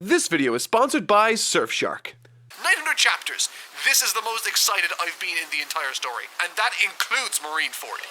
This video is sponsored by Surfshark. 900 chapters. This is the most excited I've been in the entire story, and that includes Marineford.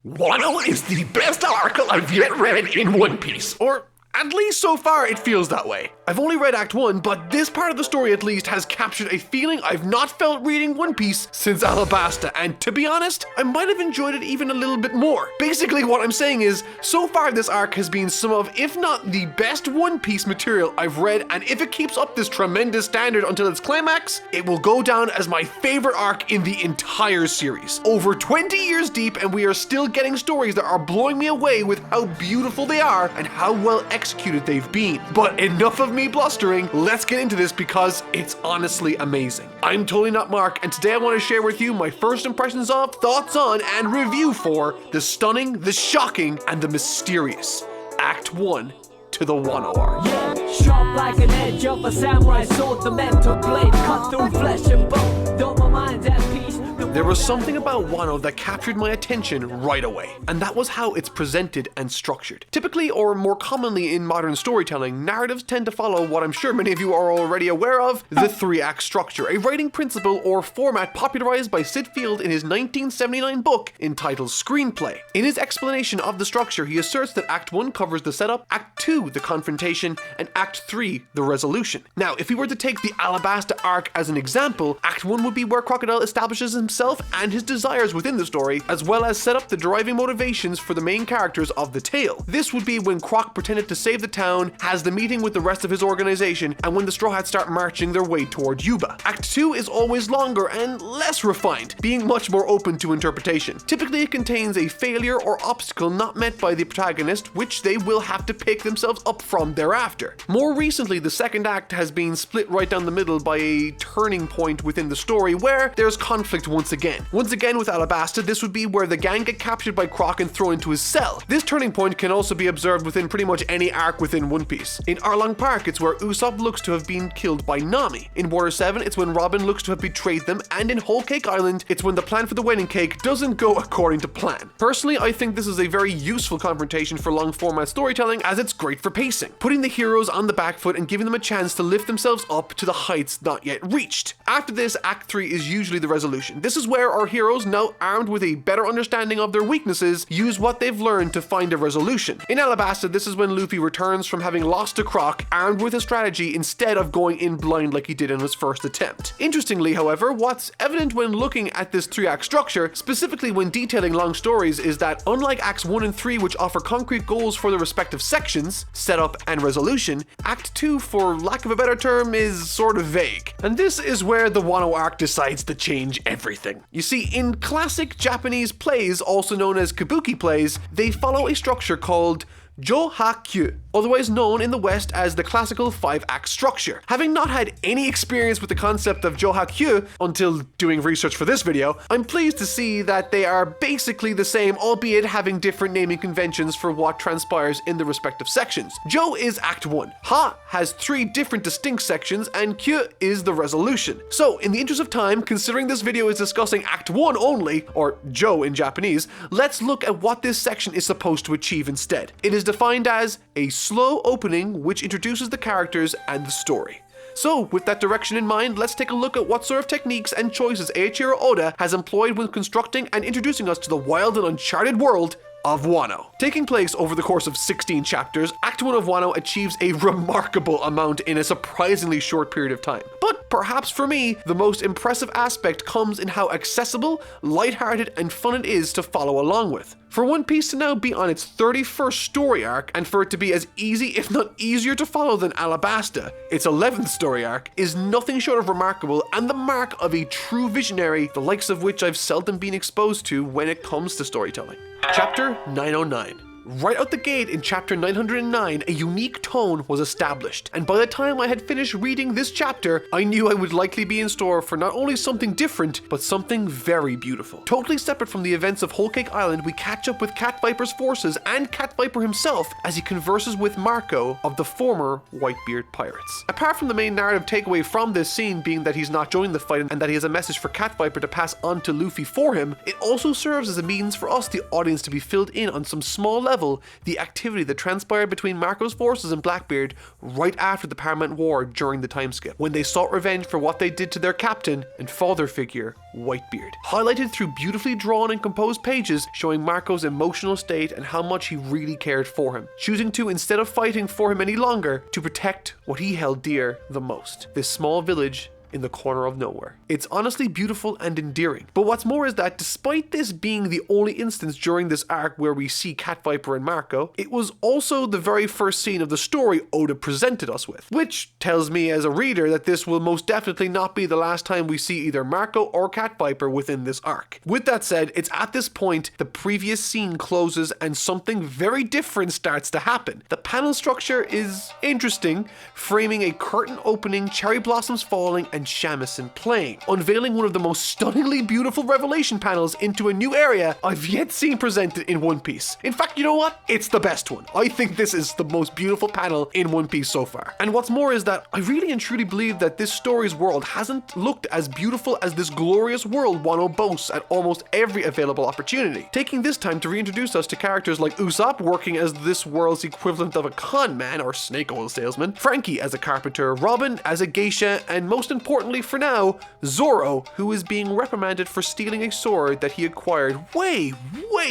Wano is the best arc I've yet read in One Piece. Or at least so far it feels that way. I've only read Act 1, but this part of the story at least has captured a feeling I've not felt reading One Piece since Alabasta, and to be honest, I might have enjoyed it even a little bit more. Basically what I'm saying is, so far this arc has been some of, if not the best One Piece material I've read, and if it keeps up this tremendous standard until its climax, it will go down as my favorite arc in the entire series. Over 20 years deep, and we are still getting stories that are blowing me away with how beautiful they are and how well executed they've been. But enough of me blustering, let's get into this because it's honestly amazing. I'm totally not Mark, and today I want to share with you my first impressions of, thoughts on, and review for the stunning, the shocking, and the mysterious Act 1 to the Wano arc. Yeah, sharp like an edge of a samurai sword, the mental blade cut through flesh and bone. Though my mind's at peace. There was something about Wano that captured my attention right away, and that was how it's presented and structured. Typically, or more commonly in modern storytelling, narratives tend to follow what I'm sure many of you are already aware of, the 3-act structure, a writing principle or format popularized by Sid Field in his 1979 book entitled Screenplay. In his explanation of the structure, he asserts that Act 1 covers the setup, Act 2 the confrontation, and Act 3 the resolution. Now, if we were to take the Alabasta arc as an example, Act 1 would be where Crocodile establishes himself and his desires within the story, as well as set up the driving motivations for the main characters of the tale. This would be when Croc pretended to save the town, has the meeting with the rest of his organization, and when the Straw Hats start marching their way toward Yuba. Act 2 is always longer and less refined, being much more open to interpretation. Typically it contains a failure or obstacle not met by the protagonist, which they will have to pick themselves up from thereafter. More recently, the second act has been split right down the middle by a turning point within the story where there's conflict once again. Once again with Alabasta, this would be where the gang get captured by Croc and thrown into his cell. This turning point can also be observed within pretty much any arc within One Piece. In Arlong Park, it's where Usopp looks to have been killed by Nami. In Water 7, it's when Robin looks to have betrayed them, and in Whole Cake Island, it's when the plan for the wedding cake doesn't go according to plan. Personally, I think this is a very useful confrontation for long format storytelling, as it's great for pacing, putting the heroes on the back foot and giving them a chance to lift themselves up to the heights not yet reached. After this, Act 3 is usually the resolution. This is where our heroes, now armed with a better understanding of their weaknesses, use what they've learned to find a resolution. In Alabasta, this is when Luffy returns from having lost to Croc, armed with a strategy instead of going in blind like he did in his first attempt. Interestingly, however, what's evident when looking at this 3-act structure, specifically when detailing long stories, is that unlike Acts 1 and 3, which offer concrete goals for the respective sections, setup and resolution, Act 2, for lack of a better term, is sort of vague. And this is where the Wano arc decides to change everything. You see, in classic Japanese plays, also known as kabuki plays, they follow a structure called Johakkyu, otherwise known in the West as the classical 5-act structure. Having not had any experience with the concept of Johakkyu until doing research for this video, I'm pleased to see that they are basically the same, albeit having different naming conventions for what transpires in the respective sections. Jo is Act 1, Ha has 3 different distinct sections, and Kyu is the resolution. So, in the interest of time, considering this video is discussing Act 1 only, or Jo in Japanese, let's look at what this section is supposed to achieve instead. It is defined as a slow opening which introduces the characters and the story. So, with that direction in mind, let's take a look at what sort of techniques and choices Eiichiro Oda has employed when constructing and introducing us to the wild and uncharted world of Wano. Taking place over the course of 16 chapters, Act 1 of Wano achieves a remarkable amount in a surprisingly short period of time. But perhaps for me, the most impressive aspect comes in how accessible, lighthearted, and fun it is to follow along with. For One Piece to now be on its 31st story arc, and for it to be as easy, if not easier to follow than Alabasta, its 11th story arc, is nothing short of remarkable and the mark of a true visionary, the likes of which I've seldom been exposed to when it comes to storytelling. Chapter 909. Right out the gate in chapter 909, a unique tone was established, and by the time I had finished reading this chapter, I knew I would likely be in store for not only something different, but something very beautiful. Totally separate from the events of Whole Cake Island, we catch up with Cat Viper's forces and Cat Viper himself as he converses with Marco of the former Whitebeard Pirates. Apart from the main narrative takeaway from this scene being that he's not joining the fight and that he has a message for Cat Viper to pass on to Luffy for him, it also serves as a means for us, the audience, to be filled in on some small level level the activity that transpired between Marco's forces and Blackbeard right after the Paramount War during the time skip, when they sought revenge for what they did to their captain and father figure, Whitebeard. Highlighted through beautifully drawn and composed pages showing Marco's emotional state and how much he really cared for him, choosing to, instead of fighting for him any longer, to protect what he held dear the most, this small village in the corner of nowhere. It's honestly beautiful and endearing. But what's more is that despite this being the only instance during this arc where we see Cat Viper and Marco, it was also the very first scene of the story Oda presented us with, which tells me as a reader that this will most definitely not be the last time we see either Marco or Cat Viper within this arc. With that said, it's at this point the previous scene closes and something very different starts to happen. The panel structure is interesting, framing a curtain opening, cherry blossoms falling, and shamisen playing, unveiling one of the most stunningly beautiful revelation panels into a new area I've yet seen presented in One Piece. In fact, you know what? It's the best one. I think this is the most beautiful panel in One Piece so far. And what's more is that I really and truly believe that this story's world hasn't looked as beautiful as this glorious world Wano boasts at almost every available opportunity. Taking this time to reintroduce us to characters like Usopp working as this world's equivalent of a con man or snake oil salesman, Frankie as a carpenter, Robin as a geisha, and most importantly for now, Zoro, who is being reprimanded for stealing a sword that he acquired way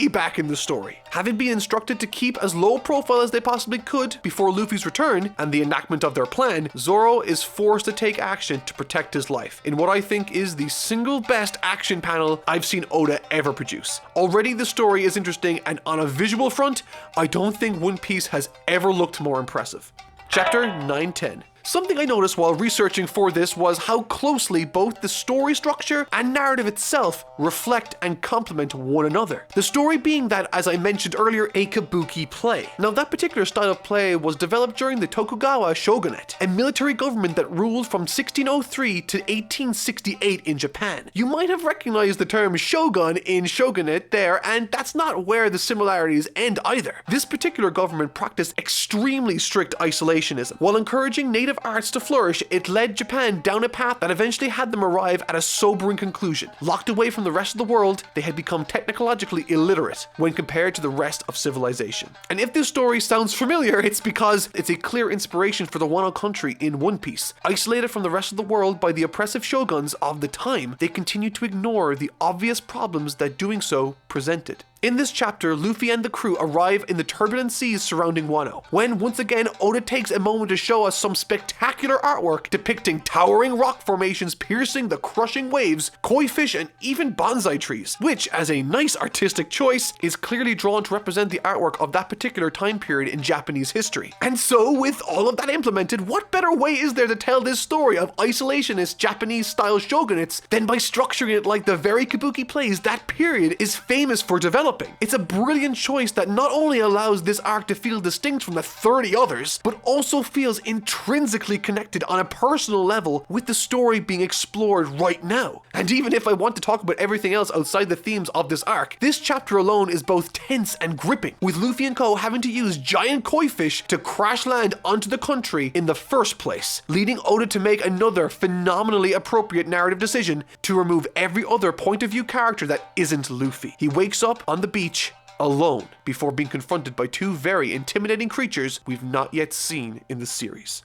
back in the story. Having been instructed to keep as low profile as they possibly could before Luffy's return and the enactment of their plan, Zoro is forced to take action to protect his life in what I think is the single best action panel I've seen Oda ever produce. Already the story is interesting, and on a visual front, I don't think One Piece has ever looked more impressive. Chapter 910. Something I noticed while researching for this was how closely both the story structure and narrative itself reflect and complement one another. The story being that, as I mentioned earlier, a kabuki play. Now, that particular style of play was developed during the Tokugawa shogunate, a military government that ruled from 1603 to 1868 in Japan. You might have recognized the term shogun in shogunate there, and that's not where the similarities end either. This particular government practiced extremely strict isolationism. While encouraging native arts to flourish, it led Japan down a path that eventually had them arrive at a sobering conclusion. Locked away from the rest of the world, they had become technologically illiterate when compared to the rest of civilization. And if this story sounds familiar, it's because it's a clear inspiration for the Wano country in One Piece. Isolated from the rest of the world by the oppressive shoguns of the time, they continued to ignore the obvious problems that doing so presented. In this chapter, Luffy and the crew arrive in the turbulent seas surrounding Wano, when once again Oda takes a moment to show us some spectacular artwork depicting towering rock formations piercing the crushing waves, koi fish, and even bonsai trees, which, as a nice artistic choice, is clearly drawn to represent the artwork of that particular time period in Japanese history. And so, with all of that implemented, what better way is there to tell this story of isolationist Japanese-style shogunates than by structuring it like the very kabuki plays that period is famous for developing? It's a brilliant choice that not only allows this arc to feel distinct from the 30 others, but also feels intrinsically connected on a personal level with the story being explored right now. And even if I want to talk about everything else outside the themes of this arc, this chapter alone is both tense and gripping, with Luffy and co having to use giant koi fish to crash land onto the country in the first place, leading Oda to make another phenomenally appropriate narrative decision to remove every other point of view character that isn't Luffy. He wakes up on the beach alone before being confronted by two very intimidating creatures we've not yet seen in the series.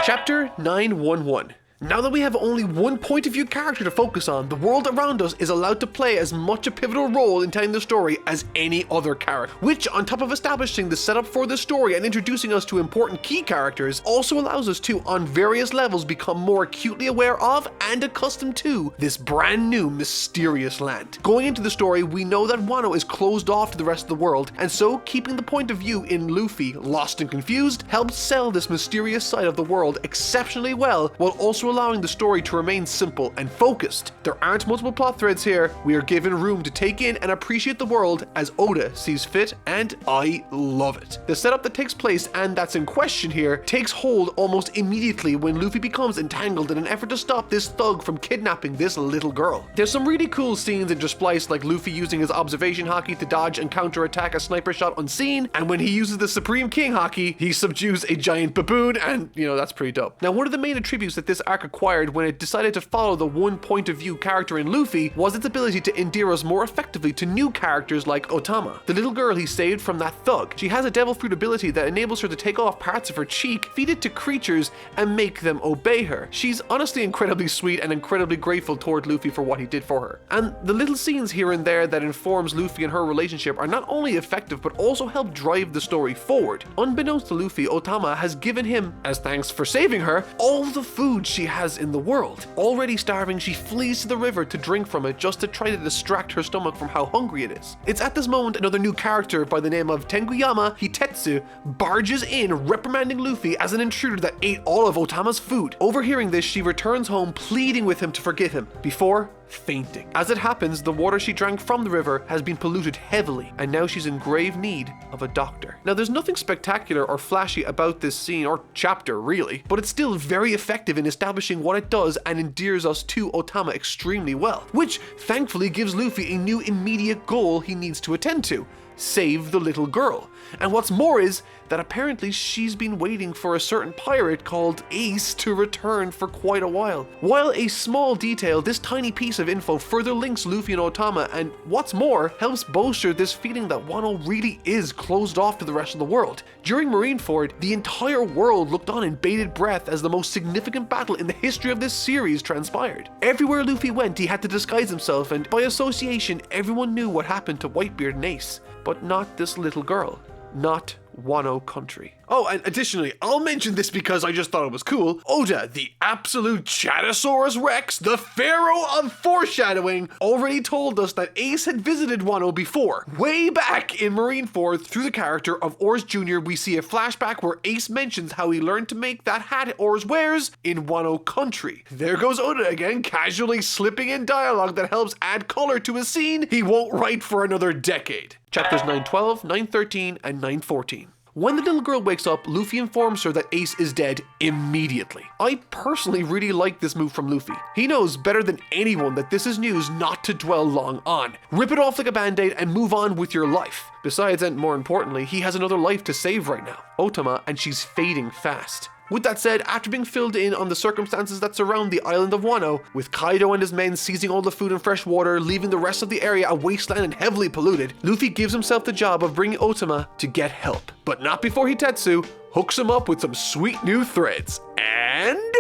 Chapter 911. Now that we have only one point of view character to focus on, the world around us is allowed to play as much a pivotal role in telling the story as any other character, which, on top of establishing the setup for the story and introducing us to important key characters, also allows us to, on various levels, become more acutely aware of and accustomed to this brand new mysterious land. Going into the story, we know that Wano is closed off to the rest of the world, and so keeping the point of view in Luffy, lost and confused, helps sell this mysterious side of the world exceptionally well, while also allowing the story to remain simple and focused. There aren't multiple plot threads here. We are given room to take in and appreciate the world as Oda sees fit, and I love it. The setup that takes place and that's in question here takes hold almost immediately when Luffy becomes entangled in an effort to stop this thug from kidnapping this little girl. There's some really cool scenes interspliced, like Luffy using his observation haki to dodge and counterattack a sniper shot unseen, and when he uses the Supreme King haki, he subdues a giant baboon, and that's pretty dope. Now, one of the main attributes that this arc arc acquired when it decided to follow the one point of view character in Luffy was its ability to endear us more effectively to new characters like Otama, the little girl he saved from that thug. She has a devil fruit ability that enables her to take off parts of her cheek, feed it to creatures, and make them obey her. She's honestly incredibly sweet and incredibly grateful toward Luffy for what he did for her. And the little scenes here and there that informs Luffy and her relationship are not only effective but also help drive the story forward. Unbeknownst to Luffy, Otama has given him, as thanks for saving her, all the food she has in the world. Already starving, she flees to the river to drink from it just to try to distract her stomach from how hungry it is. It's at this moment another new character by the name of Tenguyama Hitetsu barges in, reprimanding Luffy as an intruder that ate all of Otama's food. Overhearing this, she returns home pleading with him to forgive him before fainting. As it happens, the water she drank from the river has been polluted heavily, and now she's in grave need of a doctor. Now, there's nothing spectacular or flashy about this scene or chapter really, but it's still very effective in establishing what it does and endears us to Otama extremely well, which thankfully gives Luffy a new immediate goal he needs to attend to: save the little girl. And what's more is that apparently she's been waiting for a certain pirate called Ace to return for quite a while. While a small detail, this tiny piece of info further links Luffy and Otama, and what's more, helps bolster this feeling that Wano really is closed off to the rest of the world. During Marineford, the entire world looked on in bated breath as the most significant battle in the history of this series transpired. Everywhere Luffy went, he had to disguise himself, and by association, everyone knew what happened to Whitebeard and Ace. But not this little girl. Not Wano country. Oh, and additionally, I'll mention this because I just thought it was cool. Oda, the absolute Chatosaurus Rex, the pharaoh of foreshadowing, already told us that Ace had visited Wano before. Way back in Marineford, through the character of Oars Jr., we see a flashback where Ace mentions how he learned to make that hat Oars wears in Wano country. There goes Oda again, casually slipping in dialogue that helps add color to a scene he won't write for another decade. Chapters 912, 913, and 914. When the little girl wakes up, Luffy informs her that Ace is dead immediately. I personally really like this move from Luffy. He knows better than anyone that this is news not to dwell long on. Rip it off like a band-aid and move on with your life. Besides, and more importantly, he has another life to save right now, Otama, and she's fading fast. With that said, after being filled in on the circumstances that surround the island of Wano, with Kaido and his men seizing all the food and fresh water, leaving the rest of the area a wasteland and heavily polluted, Luffy gives himself the job of bringing Otama to get help. But not before Hitetsu hooks him up with some sweet new threads. And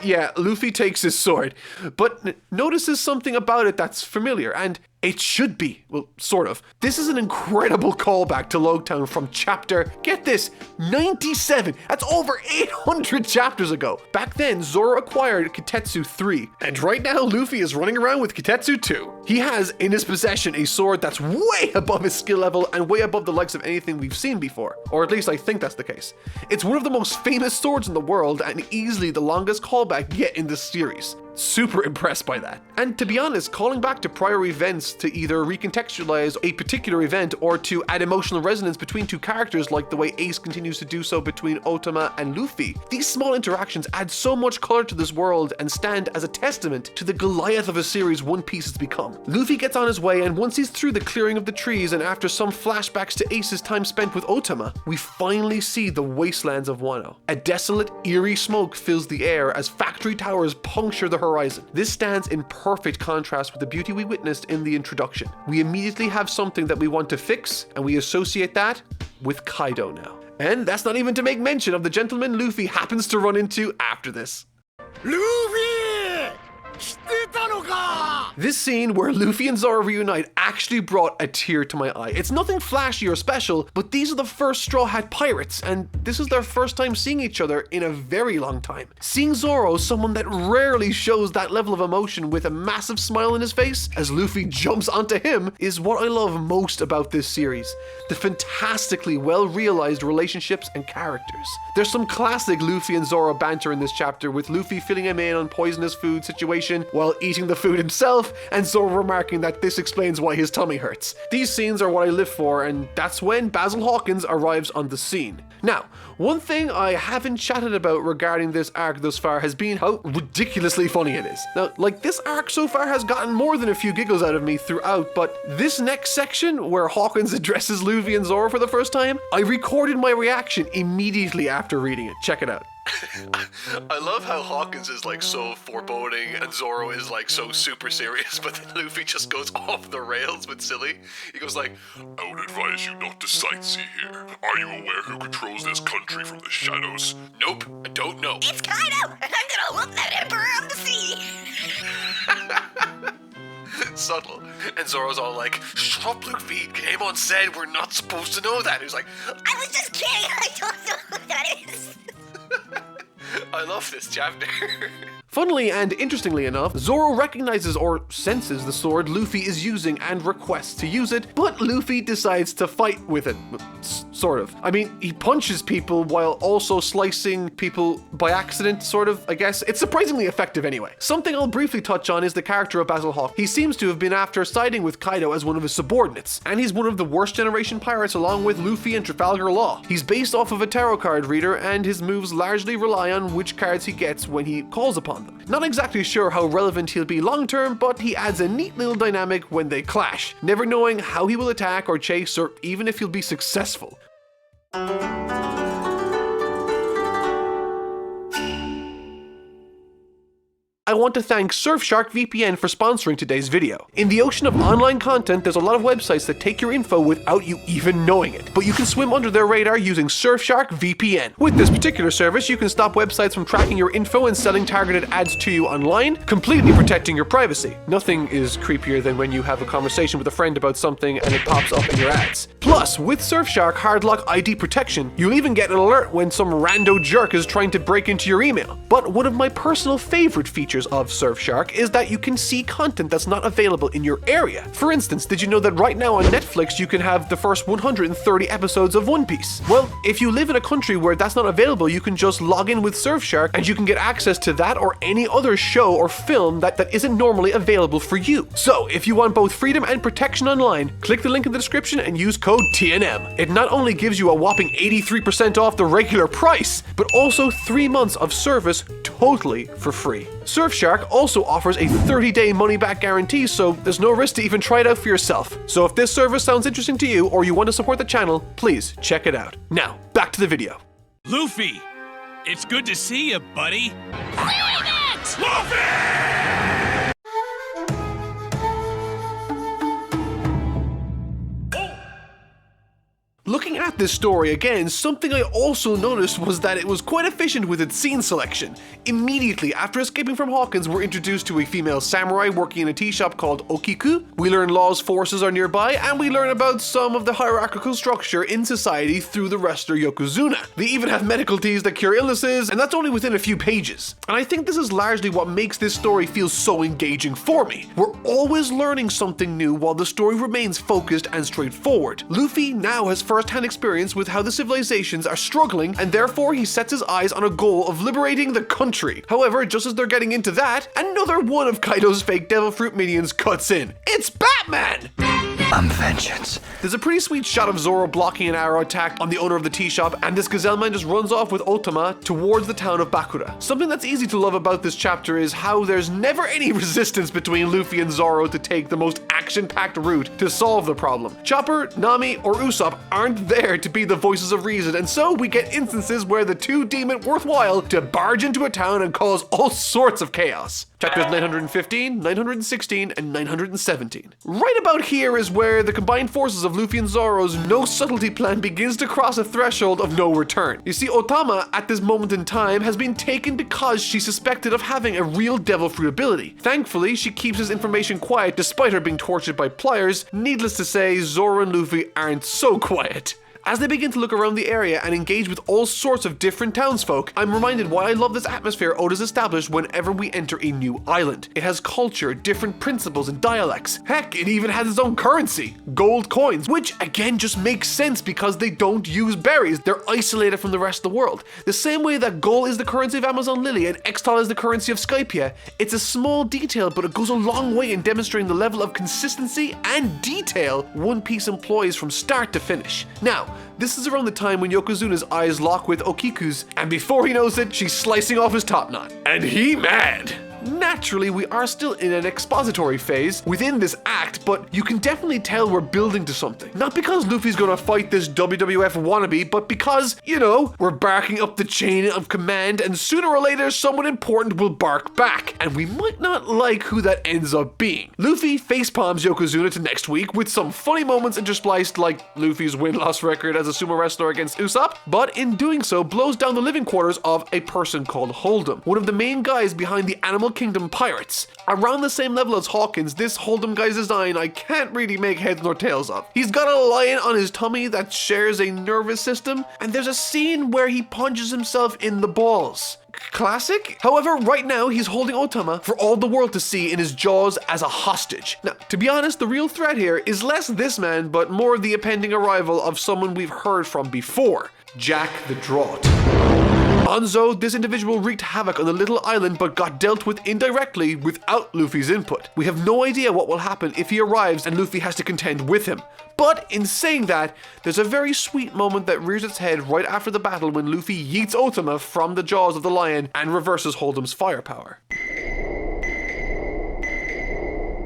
yeah, Luffy takes his sword, but notices something about it that's familiar, and it should be. Well, sort of. This is an incredible callback to Loguetown from chapter, get this, 97. That's over 800 chapters ago. Back then, Zoro acquired Kitetsu 3, and right now Luffy is running around with Kitetsu 2. He has in his possession a sword that's way above his skill level and way above the likes of anything we've seen before. Or at least I think that's the case. It's one of the most famous swords in the world and easily the longest callback yet in this series. Super impressed by that. And to be honest, calling back to prior events to either recontextualize a particular event or to add emotional resonance between two characters like the way Ace continues to do so between Otama and Luffy, these small interactions add so much color to this world and stand as a testament to the Goliath of a series One Piece has become. Luffy gets on his way, and once he's through the clearing of the trees and after some flashbacks to Ace's time spent with Otama, we finally see the wastelands of Wano. A desolate, eerie smoke fills the air as factory towers puncture the horizon. This stands in perfect contrast with the beauty we witnessed in the introduction. We immediately have something that we want to fix, and we associate that with Kaido now. And that's not even to make mention of the gentleman Luffy happens to run into after this. Luffy! This scene where Luffy and Zoro reunite actually brought a tear to my eye. It's nothing flashy or special, but these are the first Straw Hat Pirates, and this is their first time seeing each other in a very long time. Seeing Zoro, someone that rarely shows that level of emotion with a massive smile on his face as Luffy jumps onto him, is what I love most about this series. The fantastically well-realized relationships and characters. There's some classic Luffy and Zoro banter in this chapter, with Luffy filling him in on poisonous food situation while eating the food himself, and Zoro remarking that this explains why his tummy hurts. These scenes are what I live for, and that's when Basil Hawkins arrives on the scene. Now, one thing I haven't chatted about regarding this arc thus far has been how ridiculously funny it is. Now, like, this arc so far has gotten more than a few giggles out of me throughout, but this next section where Hawkins addresses Luffy and Zoro for the first time, I recorded my reaction immediately after reading it. Check it out. I love how Hawkins is like so foreboding and Zoro is like so super serious, but then Luffy just goes off the rails with silly. He goes like, I would advise you not to sightsee here. Are you aware who controls this country from the shadows? nope, I don't know. It's Kaido, and I'm gonna whoop that Emperor of the Sea. Subtle. And Zoro's all like, shut up, Luffy. Gaemon said we're not supposed to know that. He's like, I was just kidding, I don't know who that is. I love this chapter. Funnily and interestingly enough, Zoro recognizes or senses the sword Luffy is using and requests to use it, but Luffy decides to fight with it. Sort of. I mean, he punches people while also slicing people by accident, sort of, I guess. It's surprisingly effective anyway. Something I'll briefly touch on is the character of Basil Hawk. He seems to have been after siding with Kaido as one of his subordinates, and he's one of the worst generation pirates along with Luffy and Trafalgar Law. He's based off of a tarot card reader, and his moves largely rely on which cards he gets when he calls upon them. Not exactly sure how relevant he'll be long term, but he adds a neat little dynamic when they clash, never knowing how he will attack or chase or even if he'll be successful. I want to thank Surfshark VPN for sponsoring today's video. In the ocean of online content, there's a lot of websites that take your info without you even knowing it, but you can swim under their radar using Surfshark VPN. With this particular service, you can stop websites from tracking your info and selling targeted ads to you online, completely protecting your privacy. Nothing is creepier than when you have a conversation with a friend about something and it pops up in your ads. Plus, with Surfshark Hardlock ID protection, you'll even get an alert when some rando jerk is trying to break into your email. But one of my personal favorite features of Surfshark is that you can see content that's not available in your area. For instance, did you know that right now on Netflix you can have the first 130 episodes of One Piece? Well, if you live in a country where that's not available, you can just log in with Surfshark and you can get access to that or any other show or film that isn't normally available for you. So, if you want both freedom and protection online, click the link in the description and use code TNM. It not only gives you a whopping 83% off the regular price, but also 3 months of service totally for free. Surfshark also offers a 30-day money-back guarantee, so there's no risk to even try it out for yourself. So if this service sounds interesting to you or you want to support the channel, please check it out. Now, back to the video. Luffy, it's good to see you, buddy. Clearing it! Looking at this story again, something I also noticed was that it was quite efficient with its scene selection. Immediately after escaping from Hawkins, we're introduced to a female samurai working in a tea shop called Okiku. We learn Law's forces are nearby, and we learn about some of the hierarchical structure in society through the wrestler Yokozuna. They even have medical teas that cure illnesses, and that's only within a few pages. And I think this is largely what makes this story feel so engaging for me. We're always learning something new while the story remains focused and straightforward. Luffy now has first-hand experience with how the civilizations are struggling, and therefore he sets his eyes on a goal of liberating the country. However, just as they're getting into that, another one of Kaido's fake devil fruit minions cuts in. It's Batman! I'm vengeance. There's a pretty sweet shot of Zoro blocking an arrow attack on the owner of the tea shop, and this gazelle man just runs off with Otama towards the town of Bakura. Something that's easy to love about this chapter is how there's never any resistance between Luffy and Zoro to take the most action-packed route to solve the problem. Chopper, Nami, or Usopp aren't there to be the voices of reason, and so we get instances where the two deem it worthwhile to barge into a town and cause all sorts of chaos. Chapters 915, 916, and 917. Right about here is where the combined forces of Luffy and Zoro's no subtlety plan begins to cross a threshold of no return. You see, Otama, at this moment in time, has been taken because she's suspected of having a real devil fruit ability. Thankfully, she keeps this information quiet despite her being tortured by pliers. Needless to say, Zoro and Luffy aren't so quiet. As they begin to look around the area and engage with all sorts of different townsfolk, I'm reminded why I love this atmosphere Oda's established whenever we enter a new island. It has culture, different principles and dialects. Heck, it even has its own currency, gold coins, which again just makes sense because they don't use berries. They're isolated from the rest of the world. The same way that gold is the currency of Amazon Lily and Extal is the currency of Skypiea. It's a small detail, but it goes a long way in demonstrating the level of consistency and detail One Piece employs from start to finish. Now, this is around the time when Yokozuna's eyes lock with Okiku's, and before he knows it, she's slicing off his top knot. And he mad. Now naturally, we are still in an expository phase within this act, but you can definitely tell we're building to something. Not because Luffy's gonna fight this WWF wannabe, but because, you know, we're barking up the chain of command, and sooner or later someone important will bark back, and we might not like who that ends up being. Luffy facepalms Yokozuna to next week with some funny moments interspliced, like Luffy's win-loss record as a sumo wrestler against Usopp, but in doing so blows down the living quarters of a person called Hold'em, one of the main guys behind the Animal Kingdom pirates. Around the same level as Hawkins, this Hold'em guy's design I can't really make heads nor tails of. He's got a lion on his tummy that shares a nervous system, and there's a scene where he punches himself in the balls. Classic? However, right now he's holding Otama for all the world to see in his jaws as a hostage. Now, to be honest, the real threat here is less this man, but more the impending arrival of someone we've heard from before, Jack the Draught. Anzo, this individual wreaked havoc on the little island but got dealt with indirectly without Luffy's input. We have no idea what will happen if he arrives and Luffy has to contend with him. But in saying that, there's a very sweet moment that rears its head right after the battle when Luffy yeets Otama from the jaws of the lion and reverses Hold'em's firepower.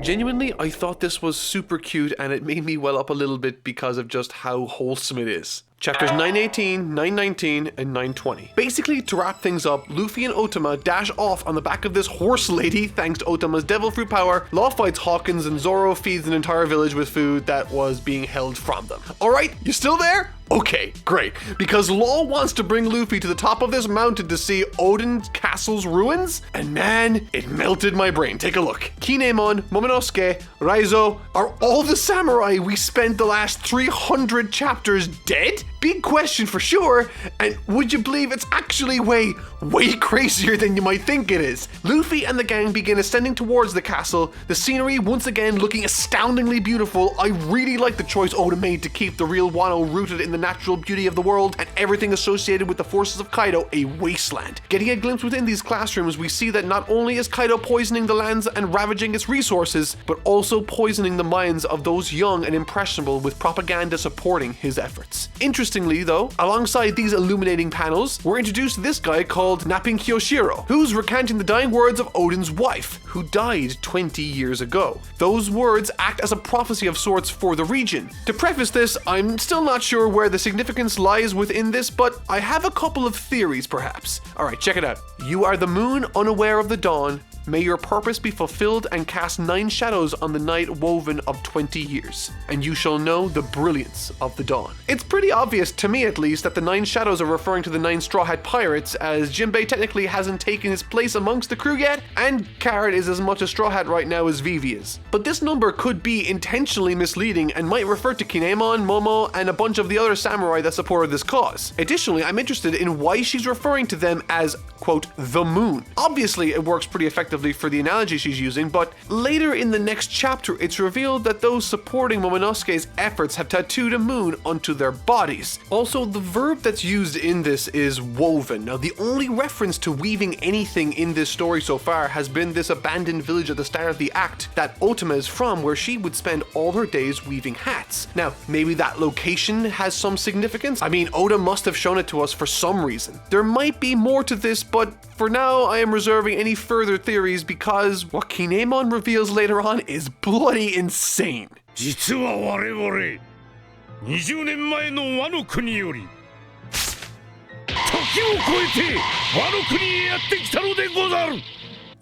Genuinely, I thought this was super cute and it made me well up a little bit because of just how wholesome it is. Chapters 918, 919, and 920. Basically, to wrap things up, Luffy and Otama dash off on the back of this horse lady thanks to Otama's devil fruit power. Law fights Hawkins and Zoro feeds an entire village with food that was being held from them. Alright, you still there? Okay, great. Because Law wants to bring Luffy to the top of this mountain to see Oden Castle's ruins, and man, it melted my brain. Take a look. Kinemon, Momonosuke, Raizo, are all the samurai we spent the last 300 chapters dead? Big question for sure, and would you believe it's actually way crazier than you might think it is. Luffy and the gang begin ascending towards the castle, the scenery once again looking astoundingly beautiful. I really like the choice Oda made to keep the real Wano rooted in the natural beauty of the world and everything associated with the forces of Kaido a wasteland. Getting a glimpse within these classrooms, we see that not only is Kaido poisoning the lands and ravaging its resources, but also poisoning the minds of those young and impressionable with propaganda supporting his efforts. Interestingly though, alongside these illuminating panels, we're introduced to this guy called Napping Kyoshiro, who's recanting the dying words of Oden's wife, who died 20 years ago. Those words act as a prophecy of sorts for the region. To preface this, I'm still not sure where the significance lies within this, but I have a couple of theories perhaps. Alright, check it out. You are the moon unaware of the dawn. May your purpose be fulfilled and cast 9 shadows on the night woven of 20 years, and you shall know the brilliance of the dawn. It's pretty obvious, to me at least, that the 9 shadows are referring to the 9 Straw Hat Pirates, as Jinbei technically hasn't taken his place amongst the crew yet, and Carrot is as much a Straw Hat right now as Vivi is. But this number could be intentionally misleading and might refer to Kinemon, Momo, and a bunch of the other samurai that supported this cause. Additionally, I'm interested in why she's referring to them as, quote, the moon. Obviously, it works pretty effectively for the analogy she's using, but later in the next chapter, it's revealed that those supporting Momonosuke's efforts have tattooed a moon onto their bodies. Also, the verb that's used in this is woven. Now, the only reference to weaving anything in this story so far has been this abandoned village at the start of the act that Otama is from, where she would spend all her days weaving hats. Now, maybe that location has some significance. I mean, Oda must have shown it to us for some reason. There might be more to this, but for now, I am reserving any further theories because what Kinemon reveals later on is bloody insane. 実は我々20年前のワノ国より時を超えてワノ国へやってきたのでござる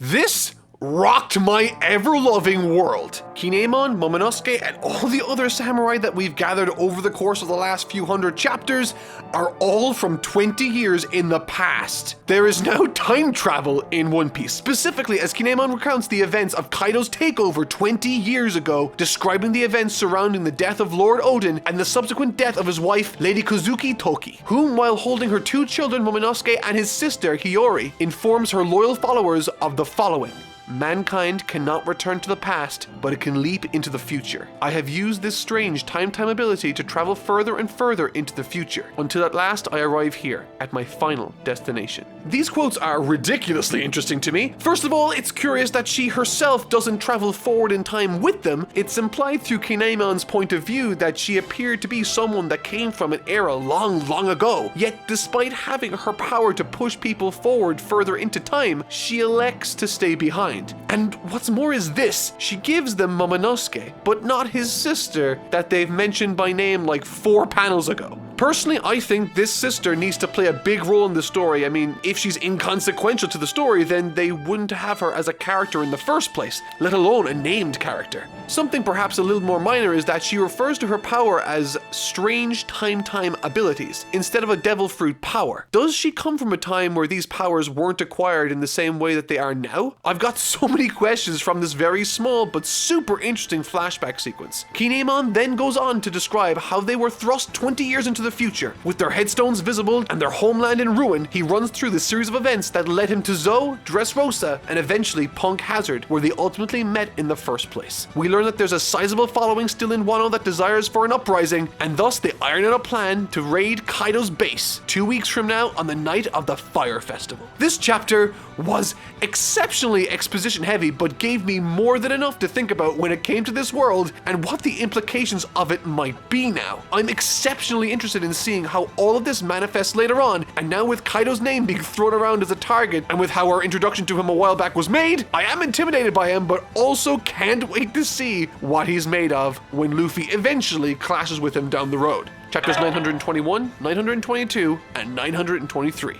This rocked my ever-loving world. Kinemon, Momonosuke, and all the other samurai that we've gathered over the course of the last few hundred chapters are all from 20 years in the past. There is now time travel in One Piece, specifically as Kinemon recounts the events of Kaido's takeover 20 years ago, describing the events surrounding the death of Lord Oden and the subsequent death of his wife, Lady Kozuki Toki, whom, while holding her 2 children, Momonosuke, and his sister, Hiyori, informs her loyal followers of the following. Mankind cannot return to the past, but it can leap into the future. I have used this strange time ability to travel further and further into the future, until at last I arrive here, at my final destination. These quotes are ridiculously interesting to me. First of all, it's curious that she herself doesn't travel forward in time with them. It's implied through Kinemon's point of view that she appeared to be someone that came from an era long ago. Yet, despite having her power to push people forward further into time, she elects to stay behind. mind. And what's more is this, she gives them Momonosuke, but not his sister that they've mentioned by name like 4 panels ago. Personally, I think this sister needs to play a big role in the story. I mean, if she's inconsequential to the story, then they wouldn't have her as a character in the first place, let alone a named character. Something perhaps a little more minor is that she refers to her power as strange time abilities instead of a devil fruit power. Does she come from a time where these powers weren't acquired in the same way that they are now? I've got so many questions from this very small but super interesting flashback sequence. Kinemon then goes on to describe how they were thrust 20 years into the future. With their headstones visible and their homeland in ruin, he runs through the series of events that led him to Zou, Dressrosa, and eventually Punk Hazard, where they ultimately met in the first place. We learn that there's a sizable following still in Wano that desires for an uprising, and thus they iron out a plan to raid Kaido's base 2 weeks from now on the night of the Fire Festival. This chapter was exceptionally exposition heavy, but gave me more than enough to think about when it came to this world and what the implications of it might be now. I'm exceptionally interested in seeing how all of this manifests later on, and now with Kaido's name being thrown around as a target, and with how our introduction to him a while back was made, I am intimidated by him, but also can't wait to see what he's made of when Luffy eventually clashes with him down the road. Chapters 921, 922, and 923.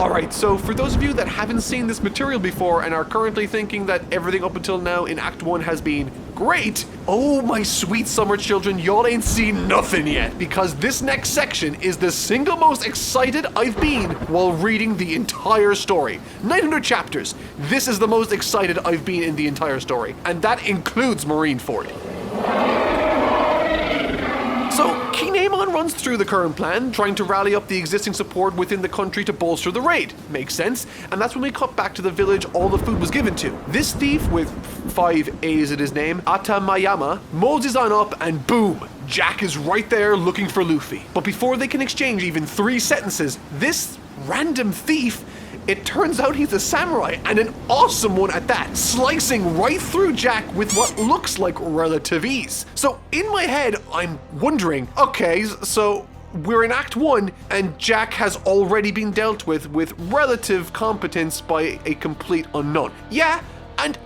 Alright, so for those of you that haven't seen this material before and are currently thinking that everything up until now in Act 1 has been great, oh my sweet summer children, y'all ain't seen nothing yet, because this next section is the single most excited I've been while reading the entire story. 900 chapters. This is the most excited I've been in the entire story, and that includes Marineford. So, Kinemon runs through the current plan, trying to rally up the existing support within the country to bolster the raid. Makes sense, and that's when we cut back to the village all the food was given to. This thief, with 5 A's in his name, Atamayama, moses on up and boom! Jack is right there looking for Luffy. But before they can exchange even 3 sentences, this random thief, it turns out he's a samurai, and an awesome one at that, slicing right through Jack with what looks like relative ease. So in my head, I'm wondering, okay, so we're in Act 1, and Jack has already been dealt with relative competence by a complete unknown. Yeah, and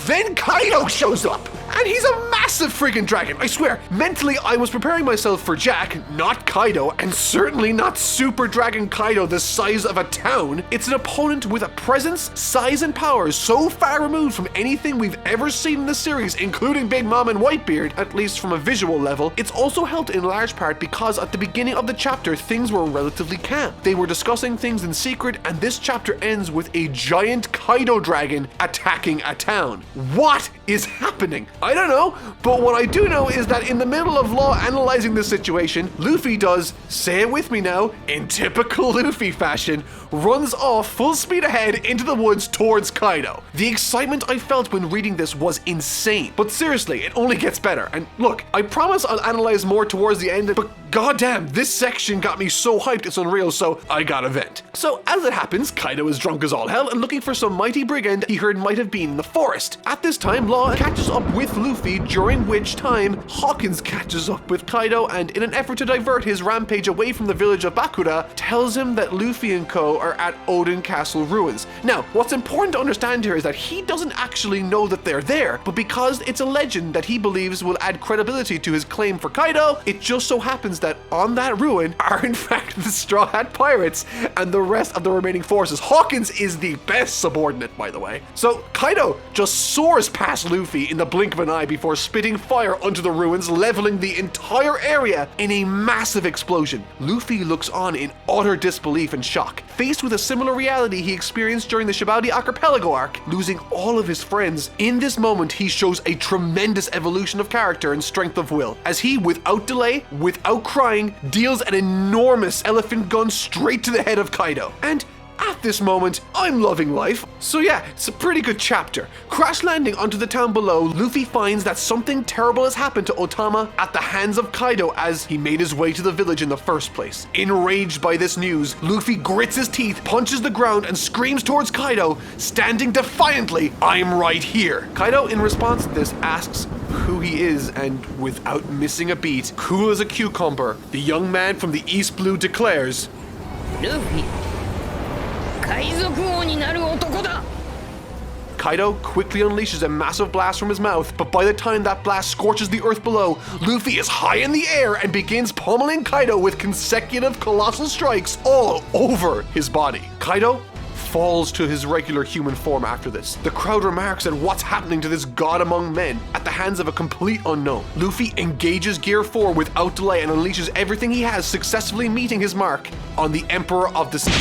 then Kaido shows up, and he's a massive friggin' dragon, I swear. Mentally, I was preparing myself for Jack, not Kaido, and certainly not Super Dragon Kaido the size of a town. It's an opponent with a presence, size, and power so far removed from anything we've ever seen in the series, including Big Mom and Whitebeard, at least from a visual level. It's also helped in large part because at the beginning of the chapter, things were relatively calm. They were discussing things in secret, and this chapter ends with a giant Kaido dragon attacking a town. What is happening? I don't know, but what I do know is that in the middle of Law analyzing this situation, Luffy does, say it with me now, in typical Luffy fashion, runs off full speed ahead into the woods towards Kaido. The excitement I felt when reading this was insane, but seriously, it only gets better. And look, I promise I'll analyze more towards the end, but goddamn, this section got me so hyped it's unreal, so I gotta vent. So as it happens, Kaido is drunk as all hell and looking for some mighty brigand he heard might have been in the forest. At this time, Law catches up with Luffy, during which time Hawkins catches up with Kaido and in an effort to divert his rampage away from the village of Bakura, tells him that Luffy and co are at Oden Castle ruins. Now, what's important to understand here is that he doesn't actually know that they're there, but because it's a legend that he believes will add credibility to his claim for Kaido, it just so happens that on that ruin are in fact the Straw Hat Pirates and the rest of the remaining forces. Hawkins is the best subordinate, by the way. So Kaido just soars past Luffy in the blink of an eye before spitting fire onto the ruins, leveling the entire area in a massive explosion. Luffy looks on in utter disbelief and shock, faced with a similar reality he experienced during the Sabaody Archipelago arc, losing all of his friends. In this moment, he shows a tremendous evolution of character and strength of will, as he, without delay, without crying, deals an enormous elephant gun straight to the head of Kaido. And at this moment, I'm loving life. So yeah, it's a pretty good chapter. Crash landing onto the town below, Luffy finds that something terrible has happened to Otama at the hands of Kaido as he made his way to the village in the first place. Enraged by this news, Luffy grits his teeth, punches the ground, and screams towards Kaido, standing defiantly, "I'm right here." Kaido, in response to this, asks who he is, and without missing a beat, cool as a cucumber, the young man from the East Blue declares, Luffy, 海賊王になる男だ。Kaido quickly unleashes a massive blast from his mouth, but by the time that blast scorches the earth below, Luffy is high in the air and begins pummeling Kaido with consecutive colossal strikes all over his body. Kaido falls to his regular human form after this. The crowd remarks at what's happening to this god among men at the hands of a complete unknown. Luffy engages Gear 4 without delay and unleashes everything he has, successfully meeting his mark on the Emperor of the Sea.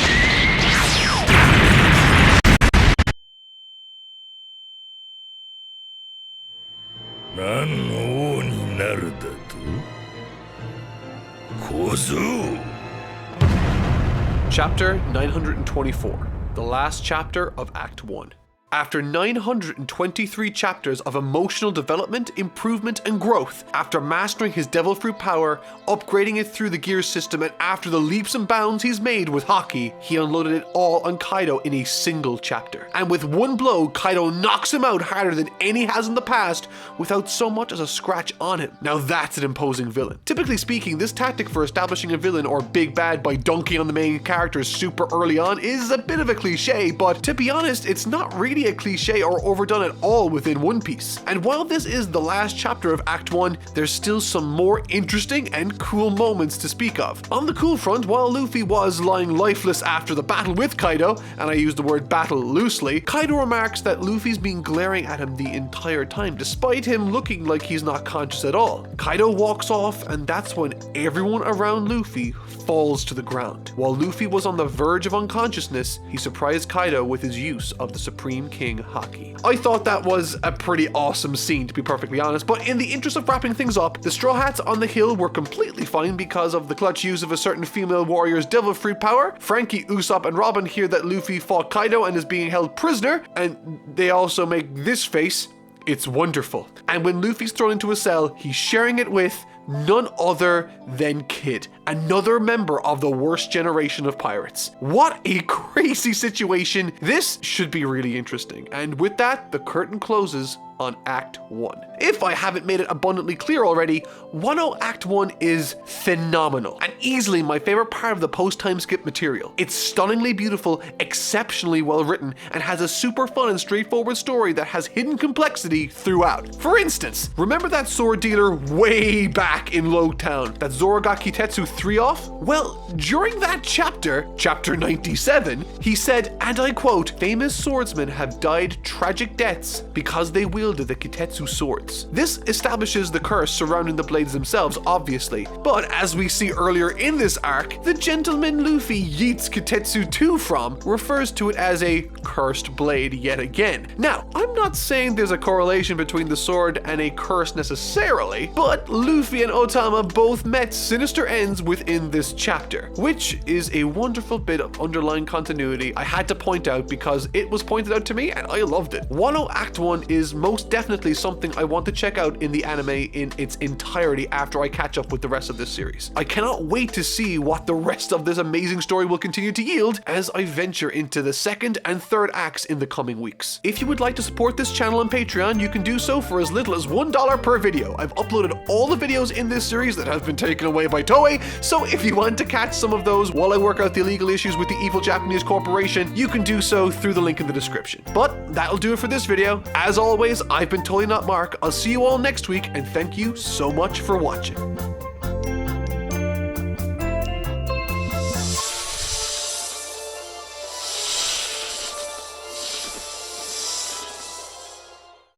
Chapter 924. The last chapter of Act 1. After 923 chapters of emotional development, improvement, and growth, after mastering his devil fruit power, upgrading it through the gear system, and after the leaps and bounds he's made with Haki, he unloaded it all on Kaido in a single chapter. And with one blow, Kaido knocks him out harder than any has in the past, without so much as a scratch on him. Now that's an imposing villain. Typically speaking, this tactic for establishing a villain or big bad by dunking on the main characters super early on is a bit of a cliche, but to be honest, it's not really a cliche or overdone at all within One Piece. And while this is the last chapter of Act 1, there's still some more interesting and cool moments to speak of. On the cool front, while Luffy was lying lifeless after the battle with Kaido, and I use the word battle loosely, Kaido remarks that Luffy's been glaring at him the entire time, despite him looking like he's not conscious at all. Kaido walks off, and that's when everyone around Luffy falls to the ground. While Luffy was on the verge of unconsciousness, he surprised Kaido with his use of the Supreme King Haki. I thought that was a pretty awesome scene, to be perfectly honest, but in the interest of wrapping things up, the Straw Hats on the hill were completely fine because of the clutch use of a certain female warrior's devil fruit power. Frankie, Usopp, and Robin hear that Luffy fought Kaido and is being held prisoner, and they also make this face. It's wonderful. And when Luffy's thrown into a cell, he's sharing it with none other than Kid, another member of the worst generation of pirates. What a crazy situation. This should be really interesting. And with that, the curtain closes on Act 1. If I haven't made it abundantly clear already, Wano Act 1 is phenomenal and easily my favorite part of the post-time skip material. It's stunningly beautiful, exceptionally well written, and has a super fun and straightforward story that has hidden complexity throughout. For instance, remember that sword dealer way back in Loguetown that Zoro got Kitetsu 3 off? Well, during that chapter, chapter 97, he said, and I quote, "Famous swordsmen have died tragic deaths because they wielded the Kitetsu swords." This establishes the curse surrounding the blades themselves, obviously, but as we see earlier in this arc, the gentleman Luffy yeets Kitetsu 2 from refers to it as a cursed blade yet again. Now, I'm not saying there's a correlation between the sword and a curse necessarily, but Luffy and Otama both met sinister ends within this chapter, which is a wonderful bit of underlying continuity I had to point out because it was pointed out to me and I loved it. Wano Act 1 is most definitely something I want to check out in the anime in its entirety after I catch up with the rest of this series. I cannot wait to see what the rest of this amazing story will continue to yield as I venture into the second and third acts in the coming weeks. If you would like to support this channel on Patreon, you can do so for as little as $1 per video. I've uploaded all the videos in this series that have been taken away by Toei, so if you want to catch some of those while I work out the legal issues with the evil Japanese corporation, you can do so through the link in the description. But that'll do it for this video. As always, I've been Totally Not Mark. I'll see you all next week, and thank you so much for watching.